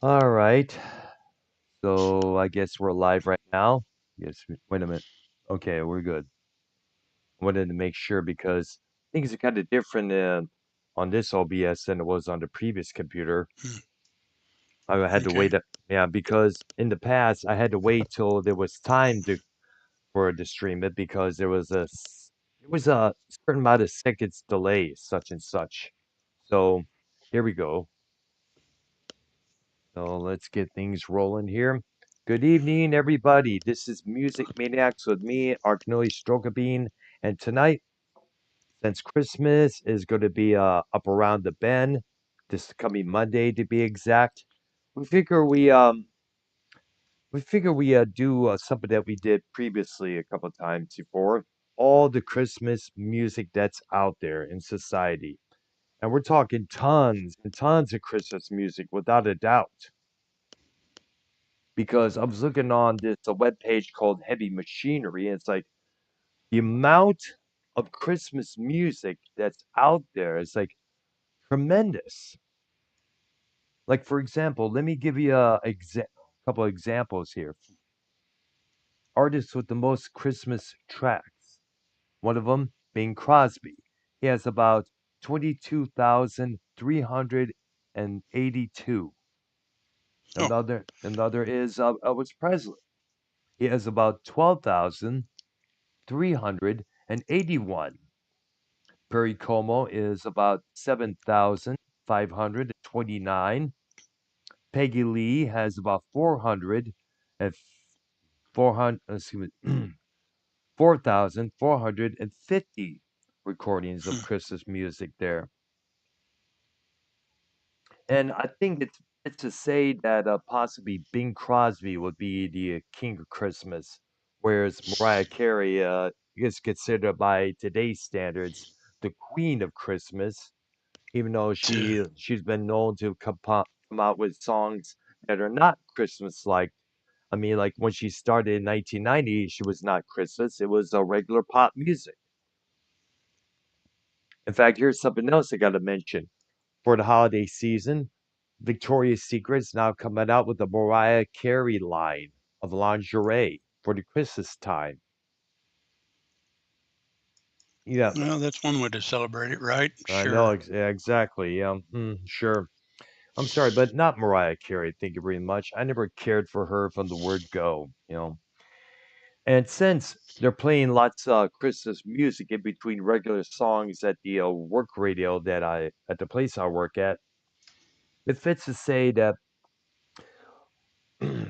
All right. So I guess we're live right now. Yes. Wait a minute. Okay, we're good. Wanted to make sure because things are kind of different on this OBS than it was on the previous computer. Hmm. I had to Okay. wait. Yeah, because in the past I had to wait till there was time to stream it because there was a certain amount of seconds delay, such and such. So here we go. So let's get things rolling here. Good evening, everybody. This is Music Maniacs with me, Arknoy Strokabine. And tonight, since Christmas is going to be up around the bend, this coming Monday to be exact, we figure we do something that we did previously a couple times before. All the Christmas music that's out there in society. And we're talking tons and tons of Christmas music without a doubt. Because I was looking on this a web page called Heavy Machinery, and it's like the amount of Christmas music that's out there is like tremendous. Like for example, let me give you couple examples here. Artists with the most Christmas tracks. One of them being Crosby. He has about 22,382. Oh, Another is Elvis Presley. He has about 12,381. Perry Como is about 7,529. Peggy Lee has about 400 and 400, excuse me, 4,450 recordings of hmm. Christmas music there. And I think it's to say that possibly Bing Crosby would be the king of Christmas, whereas Mariah Carey is considered by today's standards the queen of Christmas, even though To, she's been known to come out with songs that are not Christmas-like. I mean, like when she started in 1990, she was not Christmas; it was a regular pop music. In fact, here's something else I got to mention. For the holiday season, Victoria's Secret is now coming out with the Mariah Carey line of lingerie for the Christmas time. Yeah, well, that's one way to celebrate it, right? I know Sure. yeah, exactly. Sure. I'm sorry, but not Mariah Carey. Thank you very much. I never cared for her from the word go. And since they're playing lots of Christmas music in between regular songs at the work radio at the place I work at, it fits to say that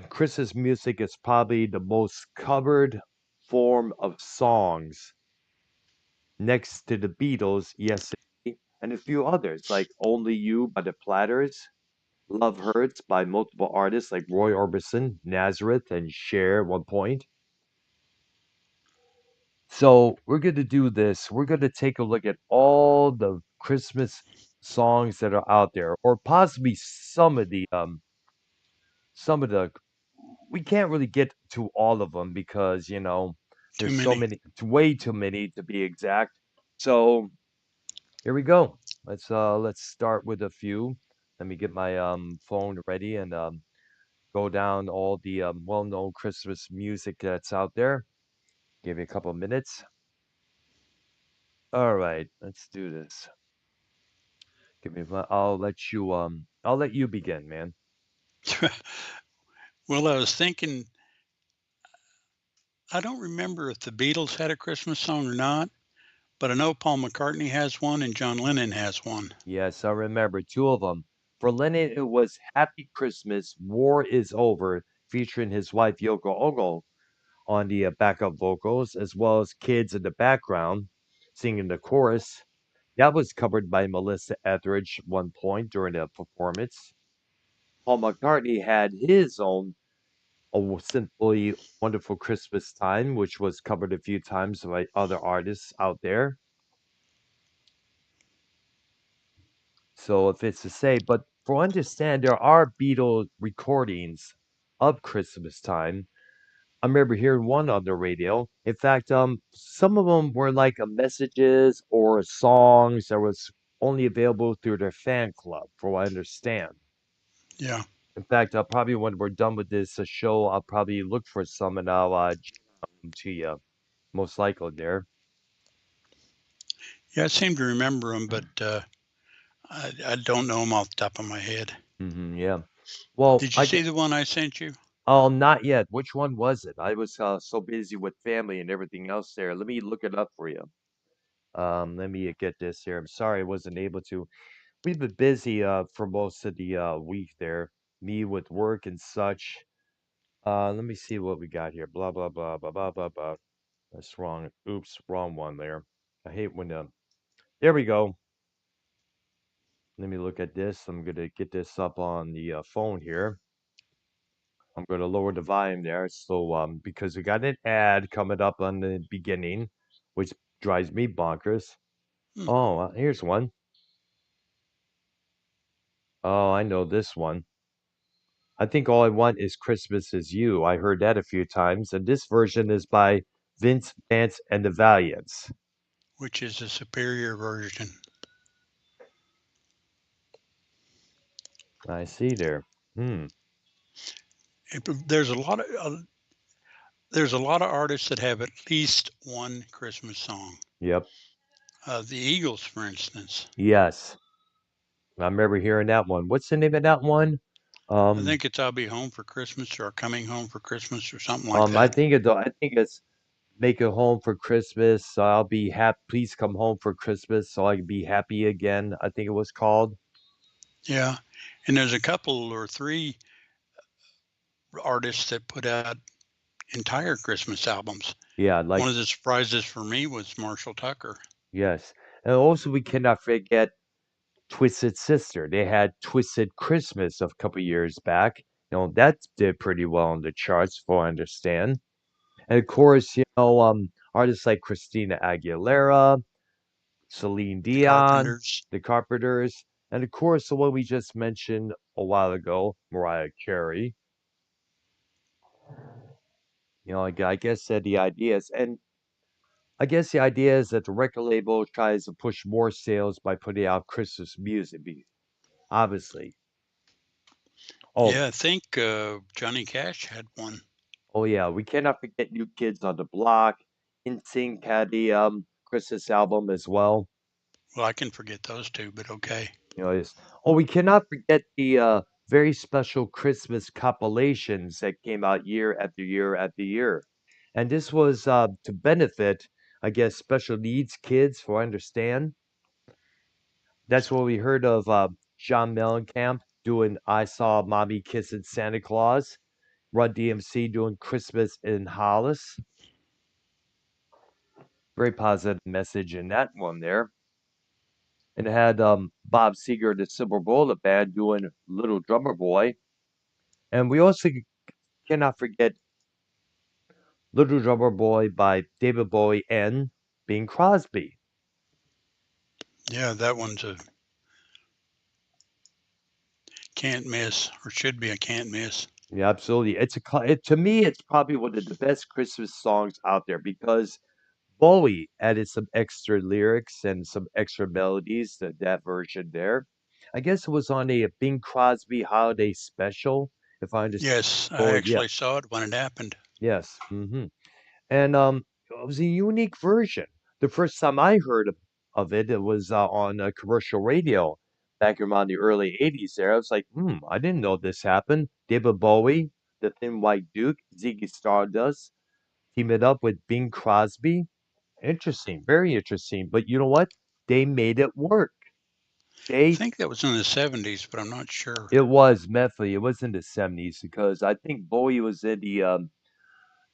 Chris's music is probably the most covered form of songs next to the Beatles, Yes, and a few others like Only You by the Platters, Love Hurts by multiple artists like Roy Orbison, Nazareth, and Cher at one point. So we're going to do this. We're going to take a look at all the Christmas songs that are out there, or possibly some of the we can't really get to all of them because Too there's so many. many, way too many to be exact. So here we go. Let's start with a few. Let me get my phone ready and go down all the well-known Christmas music that's out there. Give you a couple minutes. All right, let's do this. I'll let you begin, man. Well, I was thinking, I don't remember if the Beatles had a Christmas song or not, but I know Paul McCartney has one and John Lennon has one. Yes, I remember two of them. For Lennon, it was Happy Christmas, War is Over, featuring his wife Yoko Ono on the backup vocals, as well as kids in the background singing the chorus. That was covered by Melissa Etheridge at one point during the performance. Paul McCartney had his own Simply Wonderful Christmas Time, which was covered a few times by other artists out there. So if it's to say, but for understand, there are Beatles recordings of Christmas time. I remember hearing one on the radio. In fact, some of them were like messages or songs that was only available through their fan club, for what I understand. Yeah. In fact, I'll probably when we're done with this show, I'll probably look for some and I'll jam them to you. Most likely there. Yeah, I seem to remember them, but I don't know them off the top of my head. Yeah. Well, Did you I see get. the one I sent you? Not yet. Which one was it? I was so busy with family and everything else there. Let me look it up for you. Let me get this here. I'm sorry I wasn't able to. We've been busy for most of the week there. Me with work and such. Let me see what we got here. Blah blah blah blah blah blah blah. That's wrong. Oops, wrong one there. I hate when there we go. Let me look at this. I'm gonna get this up on the phone here. I'm gonna lower the volume there. So because we got an ad coming up on the beginning, which drives me bonkers. Hmm, Oh, here's one. Oh, I know this one. I think all I want is Christmas is you. I heard that a few times, and this version is by Vince Vance and the Valiants. which is a superior version. I see there. Hmm. There's a lot of there's a lot of artists that have at least one Christmas song. Yep. The Eagles, for instance. Yes. I remember hearing that one. What's the name of that one? I Um, think it's "I'll Be Home for Christmas" or "Coming Home for Christmas" or something like I that. think it's make it home for Christmas. So I'll be happy. Please come home for Christmas so I can be happy again. I think it was called. Yeah, and there's a couple or three artists that put out entire Christmas albums. Yeah, One like of the surprises for me was Marshall Tucker. yes. And also we cannot forget Twisted Sister. They had Twisted Christmas a couple years back. That did pretty well on the charts, for I understand. And of course, artists like Christina Aguilera, Celine The Dion, Carpenters. The Carpenters, and of course, the one we just mentioned a while ago, Mariah Carey. I guess that the idea is, and I guess the idea is that the record label tries to push more sales by putting out Christmas music, obviously. Oh, Yeah, I think Johnny Cash had one. oh yeah, we cannot forget New Kids on the Block. NSYNC had the Christmas album as well. Well, I can forget those two, but okay. It's, we cannot forget the very special Christmas compilations that came out year after year after year. And this was to benefit, I guess, special needs kids, for I understand. That's what we heard of John Mellencamp doing I Saw Mommy Kissing Santa Claus, Run DMC doing Christmas in Hollis. Very positive message in that one there. And it had Bob Seger, the Silver Bullet Band, doing Little Drummer Boy. And we also cannot forget Little Drummer Boy by David Bowie and Bing Crosby. Yeah, that one's a can't miss, or should be a can't miss. Yeah, absolutely. To me, it's probably one of the best Christmas songs out there because Bowie added some extra lyrics and some extra melodies to that version there. I guess it was on a Bing Crosby holiday special, if I understand. Yes, I Bowie, yeah, actually saw it when it happened. yes. And it was a unique version. The first time I heard of it, it was on a commercial radio back around the early 80s there. I was like, I didn't know this happened. David Bowie, the Thin White Duke, Ziggy Stardust, team it up with Bing Crosby. Interesting, very interesting. But you know what? They made it work. I They think that was in the 70s, but I'm not sure. It was Methley. It was in the 70s because I think Bowie was in the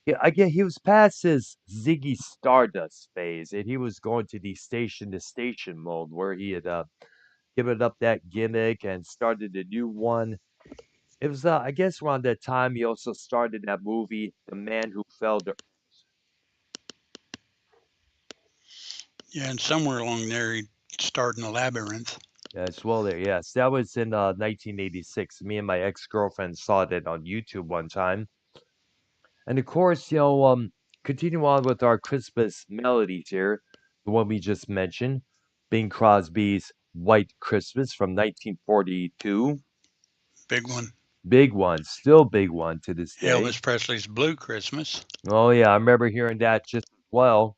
yeah, I get he was past his Ziggy Stardust phase, and he was going to station mode where he had given up that gimmick and started a new one. It was, I guess, around that time he also started that movie, The Man Who Fell to Yeah, and somewhere along there he starred in a labyrinth. as well. There, yes, that was in 1986. Me and my ex-girlfriend saw that on YouTube one time, and of course, continue on with our Christmas melodies here. The one we just mentioned, Bing Crosby's White Christmas from 1942. Big one. Big one, still big one to this day. Elvis Presley's Blue Christmas. Oh yeah, I remember hearing that just as well.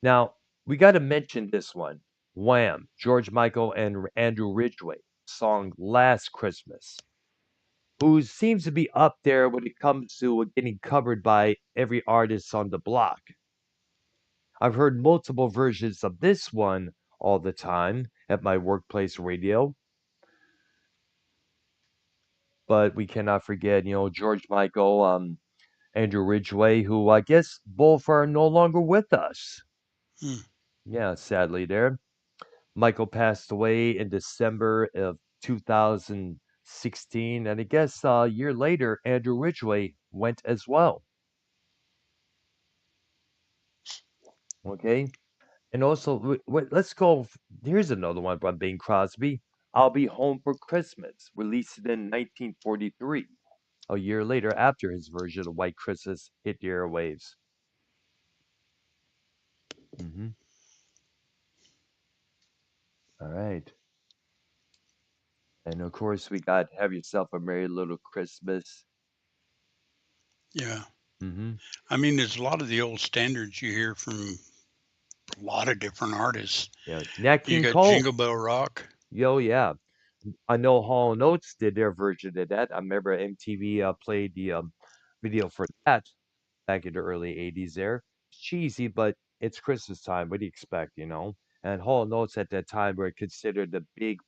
Now, we got to mention this one. Wham, George Michael and Andrew Ridgway, song Last Christmas, who seems to be up there when it comes to getting covered by every artist on the block. I've heard multiple versions of this one all the time at my workplace radio, but we cannot forget, George Michael, Andrew Ridgway, who I guess both are no longer with us. Hmm. Yeah, sadly there. Michael passed away in December of 2016, and I guess a year later, Andrew Ridgway went as well. Okay, and also let's go. Here's another one by Bing Crosby. "I'll Be Home for Christmas," released in 1943, a year later after his version of White Christmas hit the airwaves. Hmm. All right, and of course we got "Have Yourself a Merry Little Christmas." Yeah. Hmm. I mean, there's a lot of the old standards you hear from a lot of different artists. Yeah, Nat You King got Cole. Jingle Bell Rock. Yo, yeah. I know Hall and Oates did their version of that. I remember MTV played the video for that back in the early 80s there. It's cheesy, but it's Christmas time. What do you expect? And Hall and Oates at that time were considered the big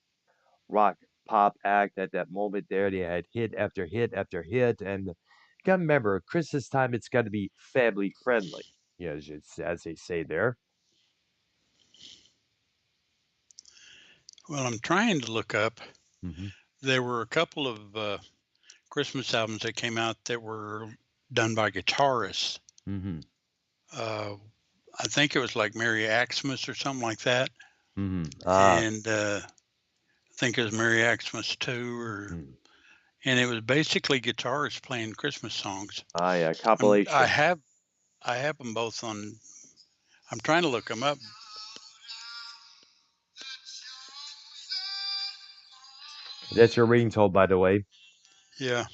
rock pop act at that moment there. They had hit after hit after hit. And you gotta remember, Christmas time, it's got to be family friendly, as they say there. Well, I'm trying to look up. Hmm. There were a couple of Christmas albums that came out that were done by guitarists. Hmm. Uh, I think it was like Merry Xmas or something like that. Hmm. And I think it was Merry Xmas 2 or Mm. and it was basically guitarists playing Christmas songs. Yeah, I compilation. have them both on. I'm trying to look them up. That's your ringtone, by the way. Yeah.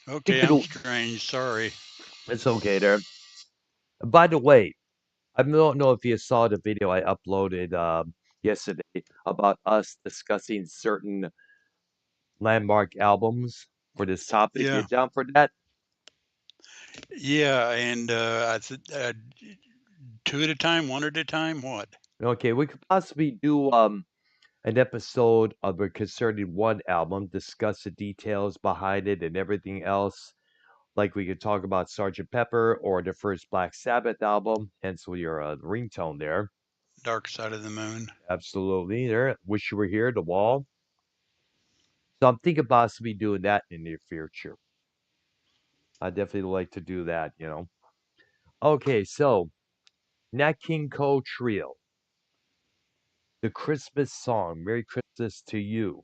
Okay, Speaking I'm of, strange. Sorry. it's okay there. By the way, I don't know if you saw the video I uploaded yesterday about us discussing certain landmark albums for this topic. You Yeah. down for that? Yeah, and two at a time, one at a time. What? Okay, we could possibly do an episode of it concerning one album, discuss the details behind it and everything else. Like we could talk about Sergeant Pepper or the first Black Sabbath album, hence your ringtone there. Dark Side of the Moon. Absolutely. There. Wish you were here, the wall. So I'm thinking possibly doing that in the near future. I definitely like to do that. Okay, so Nat King Cole Trio, the Christmas song, Merry Christmas to You.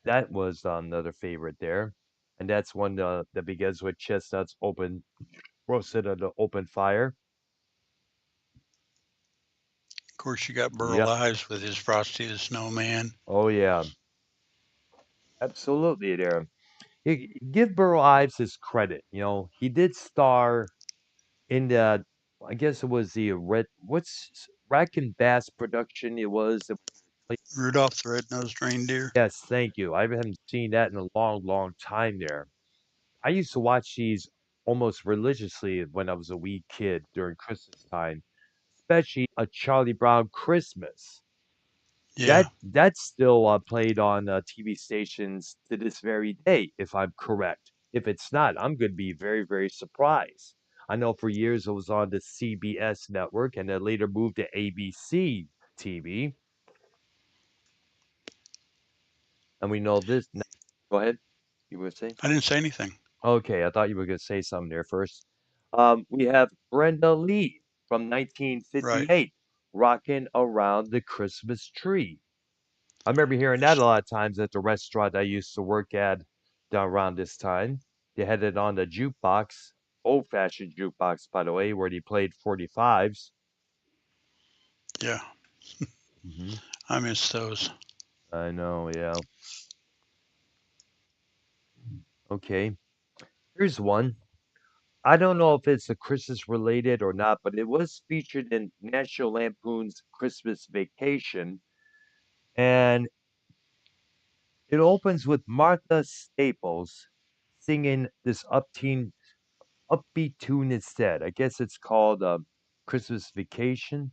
That was another favorite there. And that's one that begins with chestnuts open, roasted on the open fire. Of course, you got Burl Yep. Ives with his Frosty the Snowman. Oh, yeah. Absolutely there. Give Burl Ives his credit. He did star in the, I guess it was the what's Rack and Bass production it was. Rudolph the Red-Nosed Reindeer. Yes, thank you. I haven't seen that in a long, long time there. I used to watch these almost religiously when I was a wee kid during Christmas time, especially A Charlie Brown Christmas. Yeah. That's still played on TV stations to this very day, if I'm correct. If it's not, I'm going to be very, very surprised. I know for years it was on the CBS network and then later moved to ABC TV. And we know this. Go ahead. You were saying? I didn't say anything. Okay, I thought you were going to say something there first. We have Brenda Lee from Right. 1958, "Rockin' Around the Christmas Tree." I remember hearing that a lot of times at the restaurant I used to work at down around this time. They had it on the jukebox, old-fashioned jukebox, by the way, where they played 45s. Yeah. Hmm. I miss those. I know, yeah. Okay, here's one. I don't know if it's a Christmas related or not, but it was featured in National Lampoon's Christmas Vacation, and it opens with Martha Staples singing this upbeat tune instead. I guess it's called Christmas Vacation.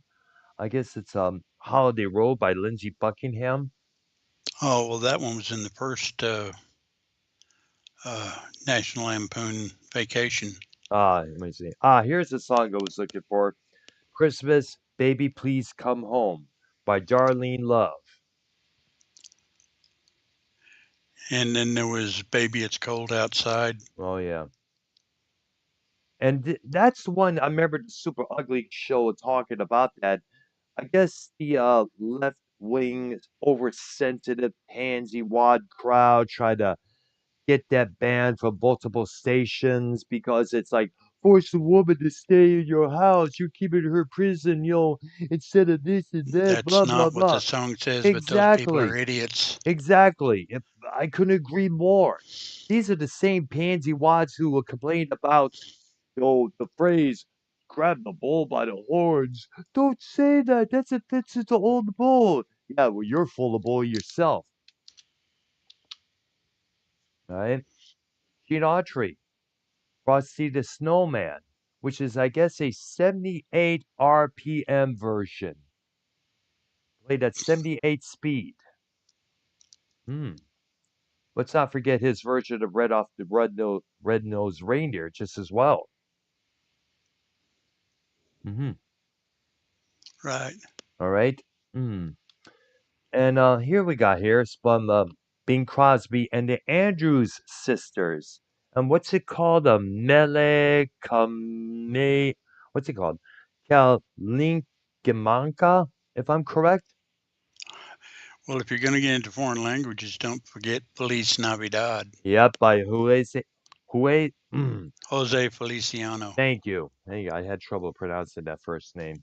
I guess it's Holiday Road by Lindsey Buckingham. Oh, well, that one was in the first National Lampoon Vacation. Let me see. Here's the song I was looking for. Christmas, Baby Please Come Home by Darlene Love. And then there was Baby It's Cold Outside. Oh yeah. And that's the one I remember the Super Ugly show talking about that. I guess the left wing oversensitive pansy wad crowd tried to get that banned from multiple stations because it's like force a woman to stay in your house. You're keeping her prison, instead of this and that, That's blah blah not what the blah. song says, but those people are Exactly. idiots. Exactly. If I couldn't agree more. These are the same pansy wads who will complain about, the phrase "grab the bull by the horns." Don't say that. That's offensive to old bull. Yeah, well, you're full of bull yourself, right? Gene Autry, Frosty the Snowman, which is, I guess, a 78 RPM version, played at 78 speed. Hmm. Let's not forget his version of Red Off the Red-Nosed Reindeer just as well. Hmm. Right. All right. Hmm. And here we got here is from Bing Crosby and the Andrews Sisters. And what's it called? A Mele Kame. What's it called? Kalinkimanka, if I'm correct. Well, if you're going to get into foreign languages, don't forget Feliz Navidad. Yep, by who is it? Hue. Jose Feliciano. Thank you. Hey, I had trouble pronouncing that first name.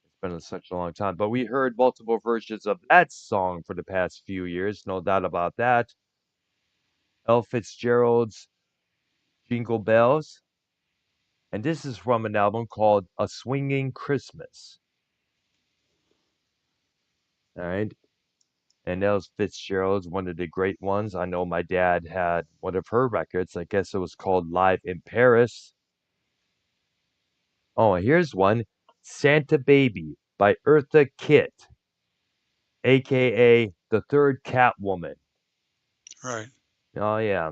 It's been such a long time. But we heard multiple versions of that song for the past few years, no doubt about that. El Fitzgerald's Jingle Bells. And this is from an album called A Swinging Christmas. All right. And Els Fitzgerald's one of the great ones. I know my dad had one of her records. I guess it was called Live in Paris. Oh, and here's one, Santa Baby by Eartha Kitt, aka the third Catwoman. Right. Oh, yeah.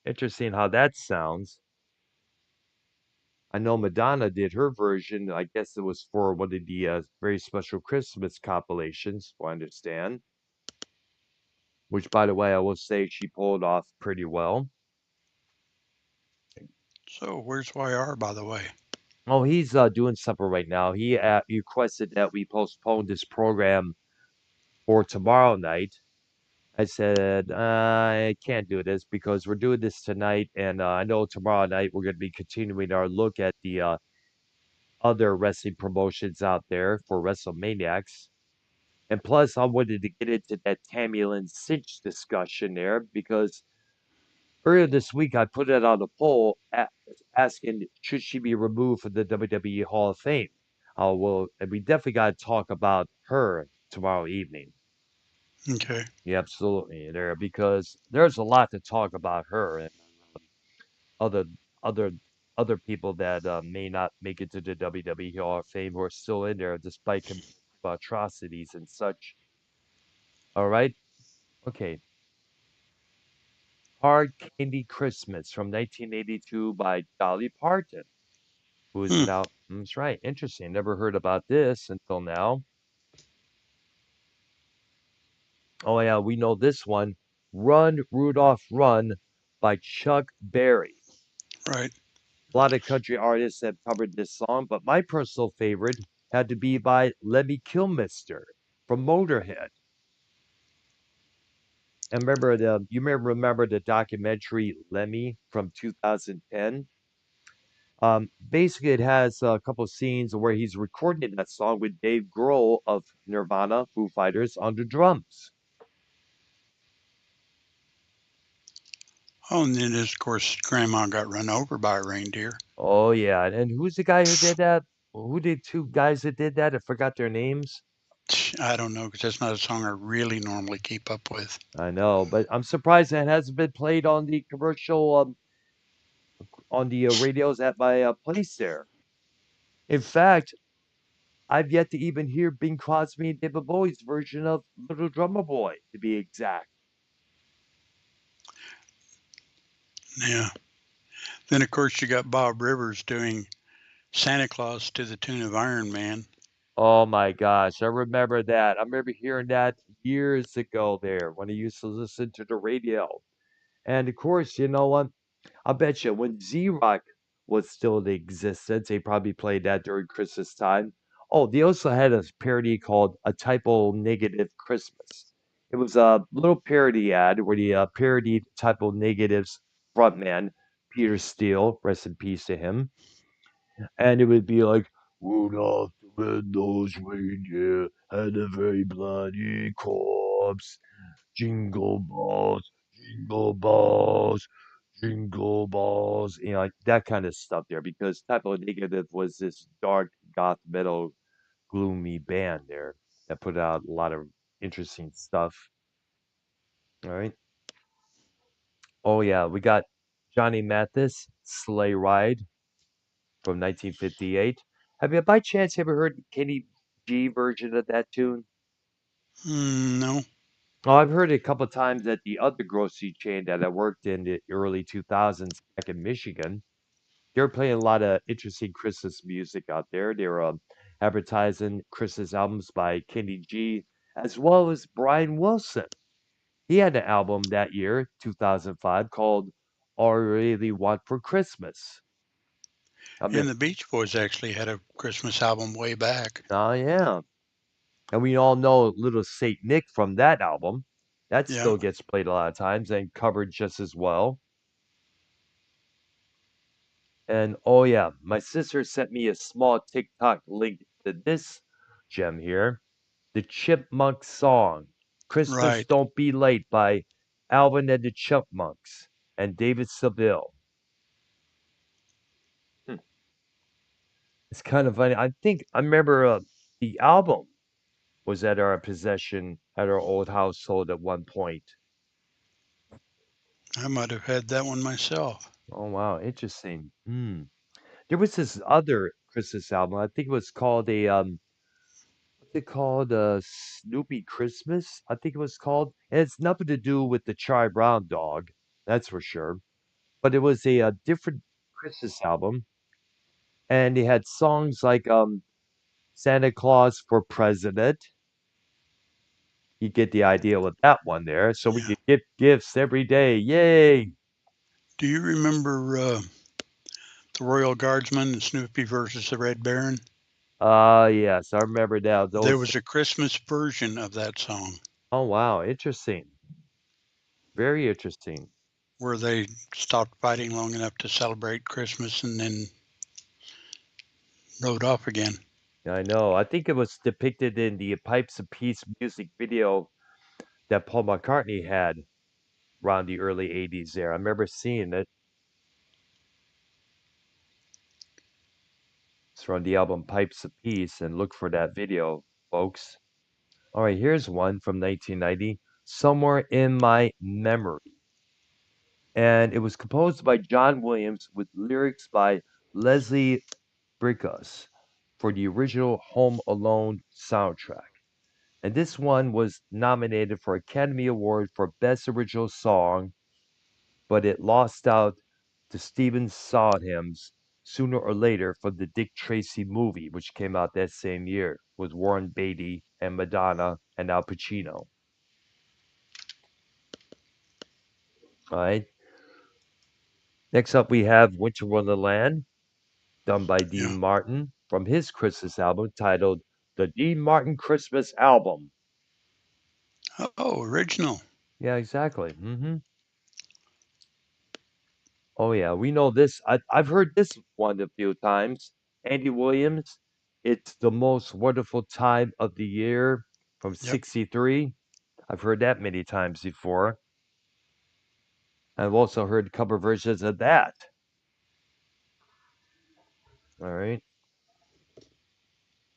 Interesting how that sounds. I know Madonna did her version. I guess it was for one of the very special Christmas compilations, I understand. Which, by the way, I will say she pulled off pretty well. So where's YR, by the way? Oh, he's doing something right now. He requested that we postpone this program for tomorrow night. I said, I can't do this because we're doing this tonight, and I know tomorrow night we're going to be continuing our look at the other wrestling promotions out there for WrestleManiacs. And plus, I wanted to get into that Tammy Lynn Cinch discussion there because earlier this week I put it on a poll asking should she be removed from the WWE Hall of Fame. Well, and we definitely got to talk about her tomorrow evening. Okay. Yeah, absolutely there because there's a lot to talk about her and other other other people that may not make it to the WWE Hall of Fame who are still in there despite committing atrocities and such. All right, okay. Hard Candy Christmas from 1982 by Dolly Parton, who is Hmm. now. That's right, interesting. Never heard about this until now. Oh yeah, we know this one. Run, Rudolph, Run by Chuck Berry. Right. A lot of country artists have covered this song, but my personal favorite had to be by Lemmy Kilmister from Motorhead. And remember the documentary Lemmy from 2010? Basically, it has a couple of scenes where he's recording that song with Dave Grohl of Nirvana, Foo Fighters, on the drums. Oh, and then, of course, Grandma got run over by a reindeer. Oh yeah, and who's the guy who did that? Who did two guys that did that? I forgot their names. I don't know because that's not a song I really normally keep up with. I know, but I'm surprised that hasn't been played on the commercial on the radios at my place there. In fact, I've yet to even hear Bing Crosby and David Bowie's version of Little Drummer Boy, to be exact. Yeah. Then, of course, you got Bob Rivers doing Santa Claus to the tune of Iron Man. Oh my gosh, I remember that. I remember hearing that years ago there when I used to listen to the radio. And of course, you know what? I bet you when Z-Rock was still in existence, they probably played that during Christmas time. Oh, they also had a parody called A Typo Negative Christmas. It was a little parody ad where they parodied Typo Negative's frontman, Peter Steele, rest in peace to him. And it would be like, Rudolph the Red-Nosed Reindeer had a very bloody corpse. Jingle balls, jingle balls, jingle balls, like that kind of stuff there. Because Typo Negative was this dark goth metal gloomy band there that put out a lot of interesting stuff. All right. Oh yeah, we got Johnny Mathis, Sleigh Ride from 1958. Have you by chance ever heard Kenny G version of that tune? No. Oh, I've heard it a couple of times at the other grocery chain that I worked in the early 2000s back in Michigan. They were playing a lot of interesting Christmas music out there. They were advertising Christmas albums by Kenny G as well as Brian Wilson. He had an album that year, 2005, called All I Really Want for Christmas. I mean, And the Beach Boys actually had a Christmas album way back. oh yeah. And we all know Little Saint Nick from that album. That Yeah. still gets played a lot of times and covered just as well. And oh yeah, my sister sent me a small TikTok link to this gem here. The Chipmunk song, Christmas Right. Don't Be Late by Alvin and the Chipmunks and David Seville. Hmm. It's kind of funny. I remember the album was at our possession at our old household at one point. I might have had that one myself. Oh wow, interesting. There was this other Christmas album. I think it was called a what's it called? Snoopy Christmas, I think it was called. And it's nothing to do with the Charlie Brown dog, that's for sure. But it was a different Christmas album, and they had songs like Santa Claus for President. You get the idea with that one there. So we Yeah. could get gifts every day. Yay! Do you remember the Royal Guardsman and Snoopy versus the Red Baron? Ah, yes, I remember now. There Those. was a Christmas version of that song Oh wow, interesting. Very interesting. where they stopped fighting long enough to celebrate Christmas and then rode off again. I know. I think it was depicted in the Pipes of Peace music video that Paul McCartney had around the early 80s there. I remember seeing it. It's from the album Pipes of Peace, and look for that video, folks. All right, here's one from 1990, Somewhere in My Memory. And it was composed by John Williams with lyrics by Leslie Bricusse for the original Home Alone soundtrack. And this one was nominated for Academy Award for Best Original Song, but it lost out to Stephen Sondheim's Sooner or Later from the Dick Tracy movie, which came out that same year with Warren Beatty and Madonna and Al Pacino. All right. Next up, we have Winter Wonderland, done by Dean Yeah. Martin from his Christmas album titled The Dean Martin Christmas Album. Oh, original. Yeah, exactly. Oh yeah, we know this. I've heard this one a few times. Andy Williams, "It's the Most Wonderful Time of the Year" from Yep. '63. I've heard that many times before. I've also heard cover versions of that. All right.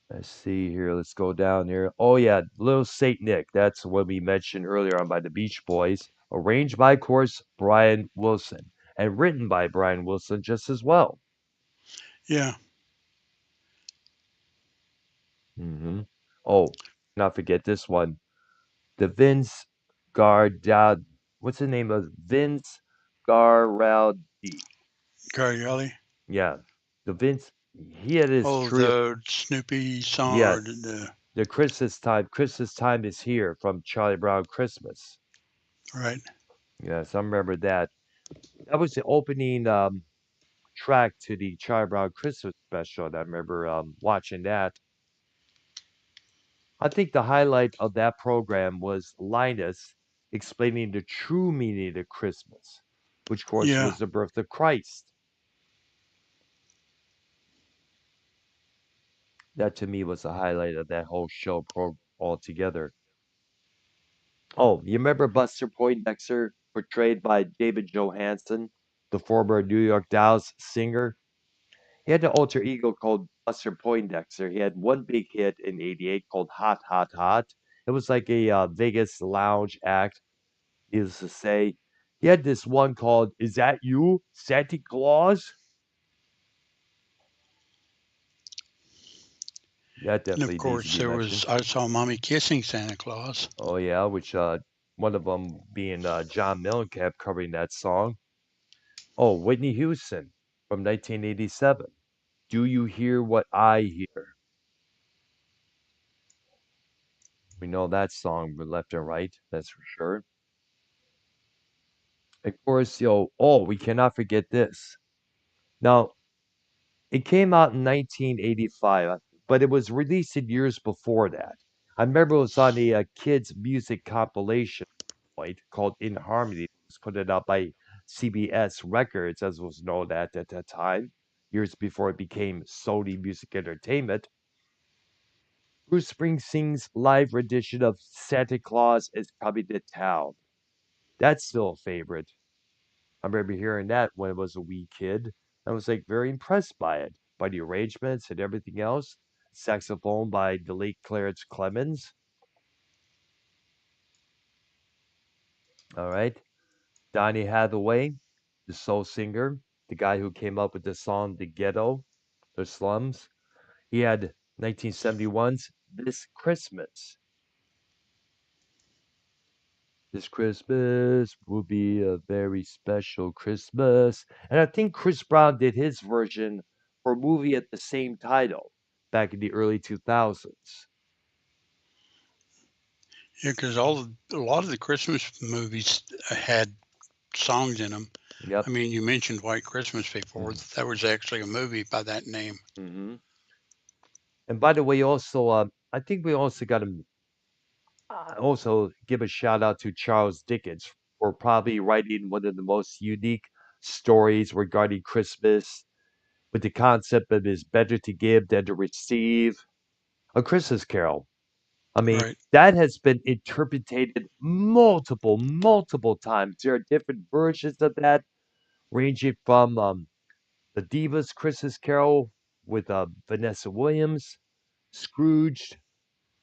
Let's see here. Let's go down here. Oh yeah, Little Saint Nick. That's what we mentioned earlier on by the Beach Boys. Arranged by, of course, Brian Wilson, and written by Brian Wilson just as well. Yeah. hmm Oh, not forget this one. The Vince Gardad. What's the name of Vince Guaraldi? Carielli. Yeah, the Vince. He had his Oh, trio. the Snoopy song or Yes, the Christmas time. Christmas time is here from Charlie Brown Christmas. right. Yes, I remember that. That was the opening track to the Charlie Brown Christmas special. And I remember watching that. I think the highlight of that program was Linus explaining the true meaning of Christmas, which, of course, Yeah. was the birth of Christ. That to me was the highlight of that whole show altogether. Oh, you remember Buster Poindexter, portrayed by David Johansen, the former New York Dolls singer? He had an alter ego called Buster Poindexter. He had one big hit in '88 called Hot, Hot, Hot. It was like a Vegas lounge act, needless to say. He had this one called Is That You, Santa Claus? That And of definitely needs to course, be there mentioned. was I Saw Mommy Kissing Santa Claus. Oh, yeah, which one of them being John Mellencamp covering that song. Oh, Whitney Houston from 1987. Do You Hear What I Hear? We know that song left and right, that's for sure. Of course, oh, we cannot forget this. Now, it came out in 1985, but it was released in years before that. I remember it was on a kids' music compilation point called In Harmony. It was put it out by CBS Records, as was known at that time, years before it became Sony Music Entertainment. Bruce Springsteen's live rendition of Santa Claus is Coming to Town. That's still a favorite. I remember hearing that when I was a wee kid. I was like very impressed by it, by the arrangements and everything else. Saxophone by the late Clarence Clemens. All right. Donny Hathaway, the soul singer, the guy who came up with the song The Ghetto, The Slums. He had 1971's This Christmas. This Christmas will be a very special Christmas. And I think Chris Brown did his version for a movie at the same title back in the early 2000s. Yeah, because a lot of the Christmas movies had songs in them. I Yep. mean, you mentioned White Christmas before. hmm That was actually a movie by that name. hmm And by the way, also, I think we also got to also give a shout out to Charles Dickens for probably writing one of the most unique stories regarding Christmas with the concept of it's better to give than to receive. A Christmas Carol. I mean, Right. that has been interpreted multiple times. There are different versions of that, ranging from the Divas Christmas Carol with Vanessa Williams, Scrooged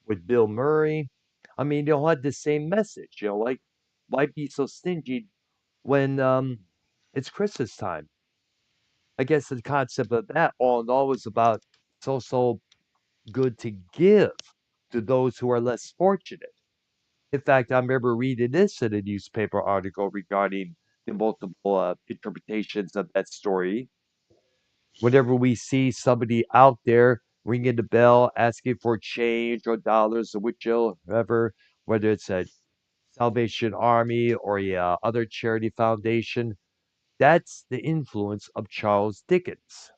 with Bill Murray. I mean, they all had the same message, like why be so stingy when it's Christmas time? I guess the concept of that all in all was about it's also good to give to those who are less fortunate. In fact, I remember reading this in a newspaper article regarding the multiple interpretations of that story. Whenever we see somebody out there ringing the bell, asking for change or dollars or whichever, whether it's a Salvation Army or a other charity foundation, that's the influence of Charles Dickens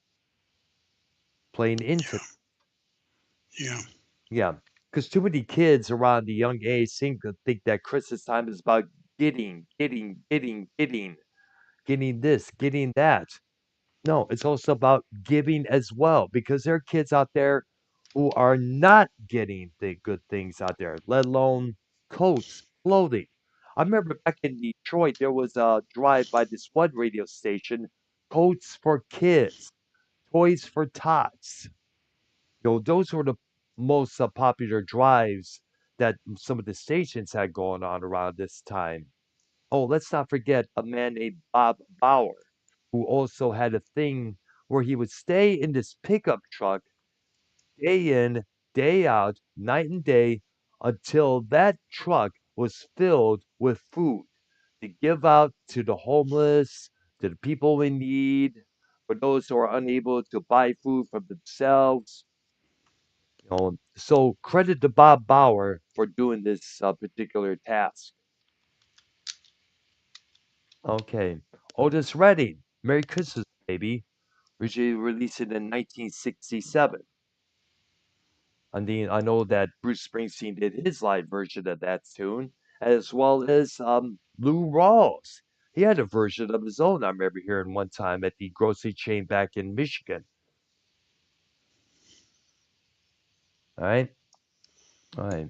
playing into. Yeah. Yeah, because too many kids around the young age seem to think that Christmas time is about getting. getting this, getting that. No, it's also about giving as well because there are kids out there who are not getting the good things out there, let alone coats, clothing. I remember back in Detroit, there was a drive by this one radio station, coats for kids, toys for tots. Those were the most popular drives that some of the stations had going on around this time. Oh, let's not forget a man named Bob Bauer, who also had a thing where he would stay in this pickup truck day in, day out, night and day, until that truck was filled with food to give out to the homeless, to the people in need, for those who are unable to buy food for themselves. So credit to Bob Bauer for doing this particular task. Okay. Otis Redding, Merry Christmas, Baby, originally released it in 1967. I know that Bruce Springsteen did his live version of that tune, as well as Lou Rawls. He had a version of his own I remember hearing one time at the grocery chain back in Michigan. All right. All right.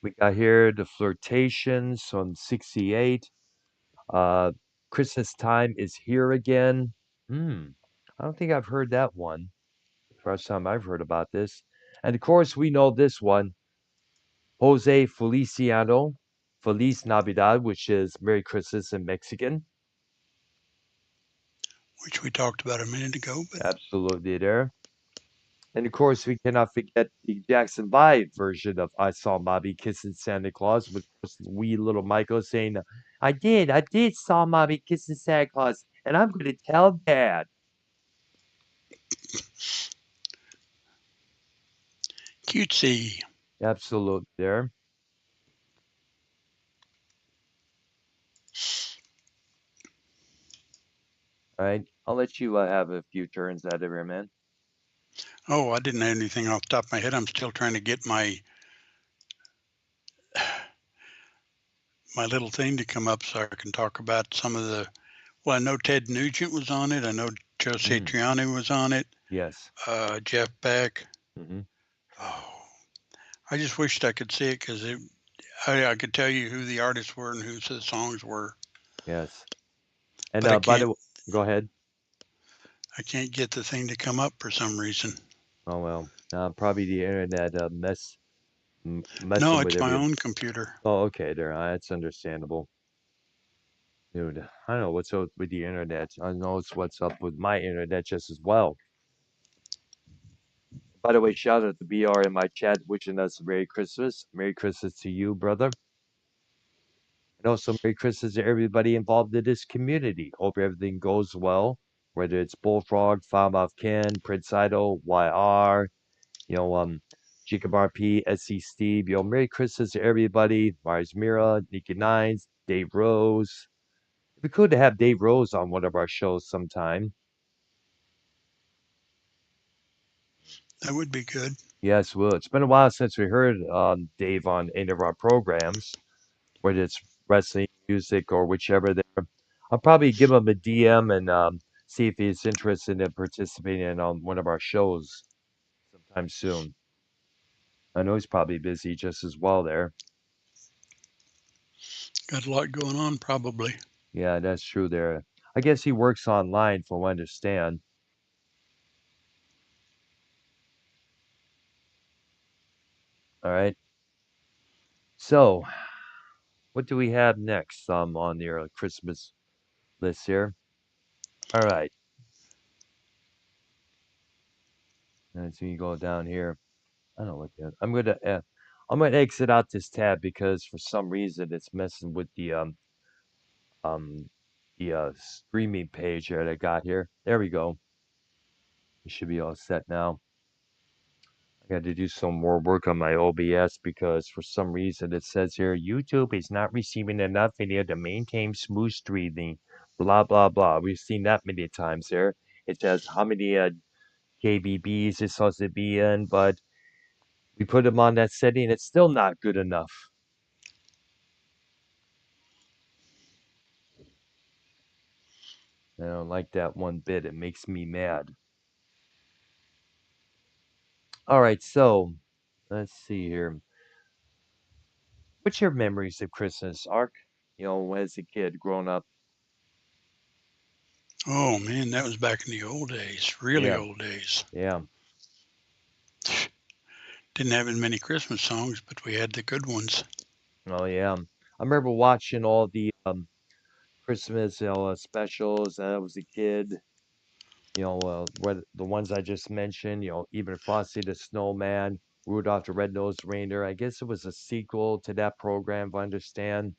We got here the Flirtations on 68. Uh, Christmas Time is Here Again. Hmm. I don't think I've heard that one. First time I've heard about this. And of course, we know this one, Jose Feliciano, Feliz Navidad, which is Merry Christmas in Mexican. which we talked about a minute ago. But Absolutely there. And of course, we cannot forget the Jackson 5 version of I Saw Mommy Kissing Santa Claus with wee little Michael saying, I did saw Mommy kissing Santa Claus, and I'm going to tell Dad. cutesy. Absolutely there. All right. I'll let you have a few turns at it here, man. Oh, I didn't have anything off the top of my head. I'm still trying to get my little thing to come up so I can talk about some of the. Well, I know Ted Nugent was on it. I know Joe Mm, Satriani was on it. yes. Jeff Beck. Hmm. Oh, I just wished I could see it because I could tell you who the artists were and who the songs were, Yes. And but I by can't. the way, go ahead. I can't get the thing to come up for some reason. Oh well, probably the internet No, messing with it's my every. own computer. Oh, okay, there. That's understandable, dude. I don't know what's up with the internet. I know it's what's up with my internet just as well. By the way, shout out to BR in my chat wishing us a Merry Christmas. Merry Christmas to you, brother. And also Merry Christmas to everybody involved in this community. Hope everything goes well. Whether it's Bullfrog, Falmouth Ken, Prince Idol, YR, you know, Jacob RP, SC Steve, Merry Christmas to everybody. Mars Mira, Nikki Nines, Dave Rose. It'd be cool to have Dave Rose on one of our shows sometime. That would be good. Yes, well, it's been a while since we heard Dave on any of our programs, whether it's wrestling, music, or whichever. There, I'll probably give him a DM and see if he's interested in participating in on one of our shows sometime soon. I know he's probably busy just as well there. Got a lot going on, probably. Yeah, that's true there. I guess he works online from what I understand. All right. So, what do we have next on your Christmas list here? All right. As we go down here, I don't know what that. I'm gonna exit out this tab because for some reason it's messing with um the streaming page that I got here. There we go. We should be all set now. I got to do some more work on my OBS because for some reason it says here YouTube is not receiving enough video to maintain smooth streaming. Blah blah blah. We've seen that many times there. It says how many KBBs it's supposed to be in, but we put them on that setting. It's still not good enough. I don't like that one bit. It makes me mad. All right, so let's see here. What's your memories of Christmas, Ark? As a kid growing up. Oh man, that was back in the old days, really Yeah, old days. yeah. Didn't have as many Christmas songs, but we had the good ones. Oh, yeah. I remember watching all the Christmas, specials as I was a kid. What the ones I just mentioned. Even Frosty the Snowman, Rudolph the Red-Nosed Reindeer. I guess it was a sequel to that program, if I understand.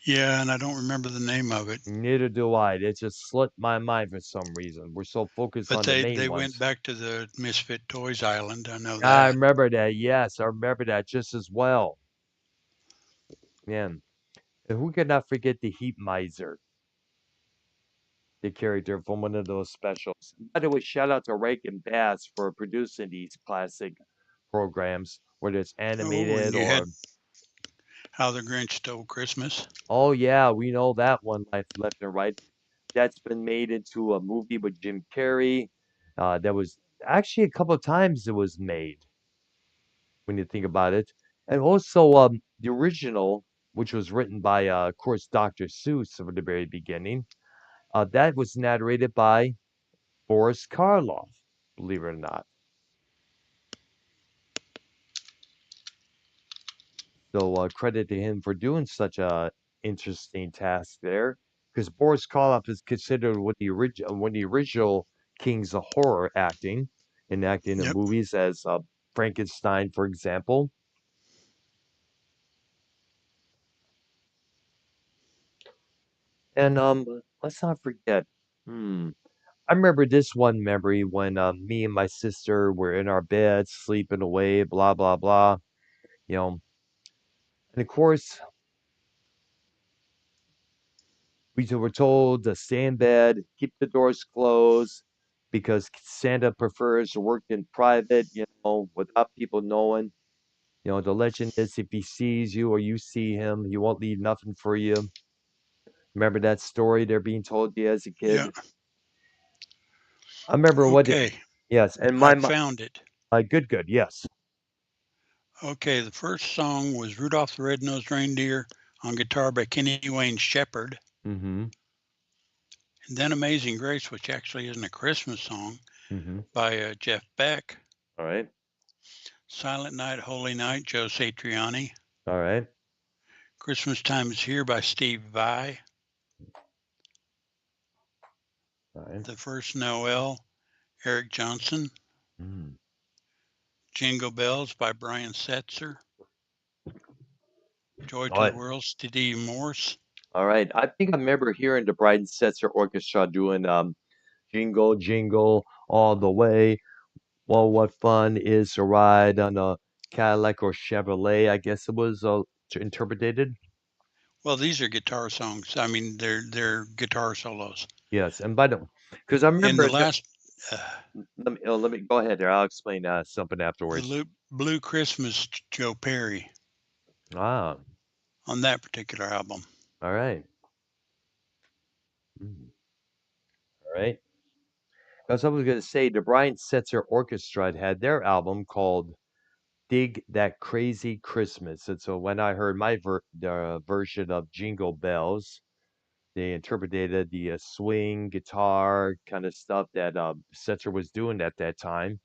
Yeah, and I don't remember the name of it, Neither do I. It just slipped my mind for some reason. We're so focused but on the main they went ones. back to the Misfit Toys Island. I know I that. remember that. Yes, I remember that just as well. Man, and who could not forget the Heat Miser, the character from one of those specials? By the way, shout out to Rake and Bass for producing these classic programs, whether it's Oh, and animated you had or How the Grinch Stole Christmas. oh yeah, we know that one left and right. That's been made into a movie with Jim Carrey. That was actually a couple of times it was made when you think about it. And also the original, which was written by of course Dr. Seuss from the very beginning. That was narrated by Boris Karloff, believe it or not. So credit to him for doing such a interesting task there, because Boris Karloff is considered one of the original kings of horror acting, and acting in Yep. movies as Frankenstein, for example. And let's not forget. Hmm. I remember this one memory when me and my sister were in our beds, sleeping away, blah blah blah. You know, and of course we were told to stay in bed, keep the doors closed, because Santa prefers to work in private, without people knowing. The legend is if he sees you or you see him, he won't leave nothing for you. Remember that story they're being told you as a Yeah. kid? I remember Okay. yes, and I found it. good, good, yes. Okay, the first song was Rudolph the Red-Nosed Reindeer on guitar by Kenny Wayne Shepherd. Mm-hmm, And then Amazing Grace, which actually isn't a Christmas song, mm-hmm. by Jeff Beck. All right, Silent Night, Holy Night, Joe Satriani. all right, Christmas Time is Here by Steve Vai. all right. The First Noel, Eric Johnson. Mm. Jingle Bells by Brian Setzer. Joy All to the right, World, Steve Morse. all right. I think I remember hearing the Bride and Setzer Orchestra doing Jingle, Jingle all the way. Well, what fun is to ride on a Cadillac or Chevrolet? I guess it was interpreted. Well, these are guitar songs. I mean, they're guitar solos. Yes, and by the because I In the remember there. last, uh, Let me go ahead there. I'll explain something afterwards. the Blue Christmas, Joe Perry Ah, on that particular album. all right, mm, all right. Because I was going to say the Brian Setzer Orchestra had their album called "Dig That Crazy Christmas," and so when I heard the version of Jingle Bells, they interpreted the swing guitar kind of stuff that Setzer was doing at that time.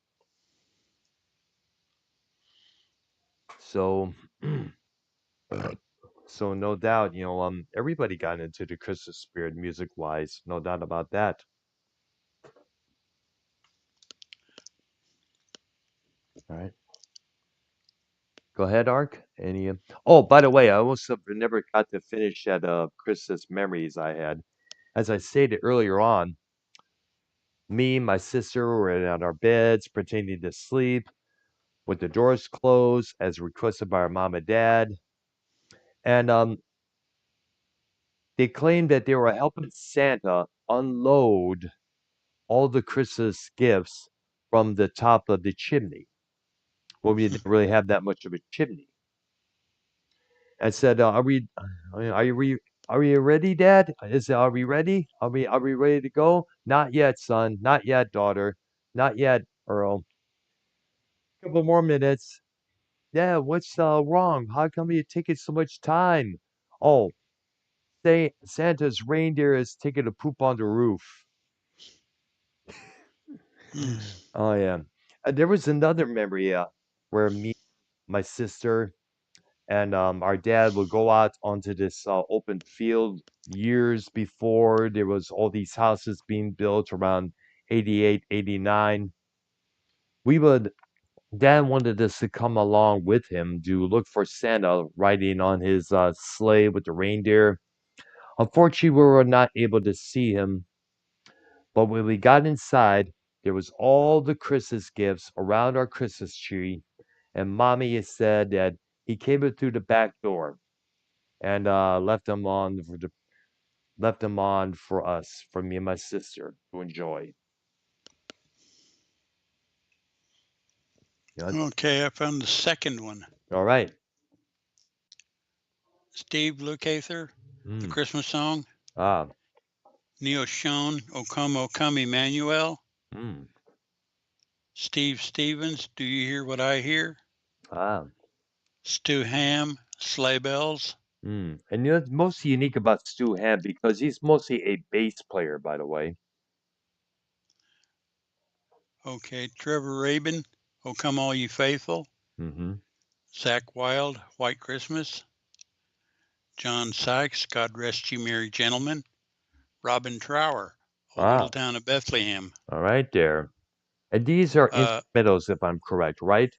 So, so no doubt, everybody got into the Christmas spirit music wise, no doubt about that. All right, go ahead, Ark. Any? Oh, by the way, I also never got to finish that Christmas memories I had. As I stated earlier on, me and my sister were in our beds, pretending to sleep, with the doors closed, as requested by our mom and dad. And they claimed that they were helping Santa unload all the Christmas gifts from the top of the chimney. Well, we didn't really have that much of a chimney. I said, "Are we? Are we? Are we ready, Dad? Are we ready? Are we ready to go? Not yet, son. Not yet, daughter. Not yet, Earl. Couple more minutes. Yeah, what's wrong? How come you're taking so much time? Oh, say Santa's reindeer is taking a poop on the roof. Hmm. Oh yeah. There was another memory where me, my sister, and our dad would go out onto this open field years before there was all these houses being built around 88, 89. We would Dad wanted us to come along with him to look for Santa riding on his sleigh with the reindeer. Unfortunately, we were not able to see him, but when we got inside, there was all the Christmas gifts around our Christmas tree, and Mommy has said that he came in through the back door and left them on for us, for me and my sister to enjoy. You know? Okay, I found the second one. All right. Steve Lukather, the Mm. Christmas song. Ah. Neil Schon, O Come Emmanuel. Mm. Steve Stevens, Do You Hear What I Hear? Ah. Stu Ham, Sleigh Bells. Mm. And you know what's most unique about Stu Ham because he's mostly a bass player, by the way. Okay, Trevor Rabin, O Come All You Faithful. Mm-hmm. Zach Wild, White Christmas. John Sykes, God Rest You Merry Gentlemen. Robin Trower, O Little Ah. Town of Bethlehem. All right there. And these are Uh, instrumentals, if I'm correct, right?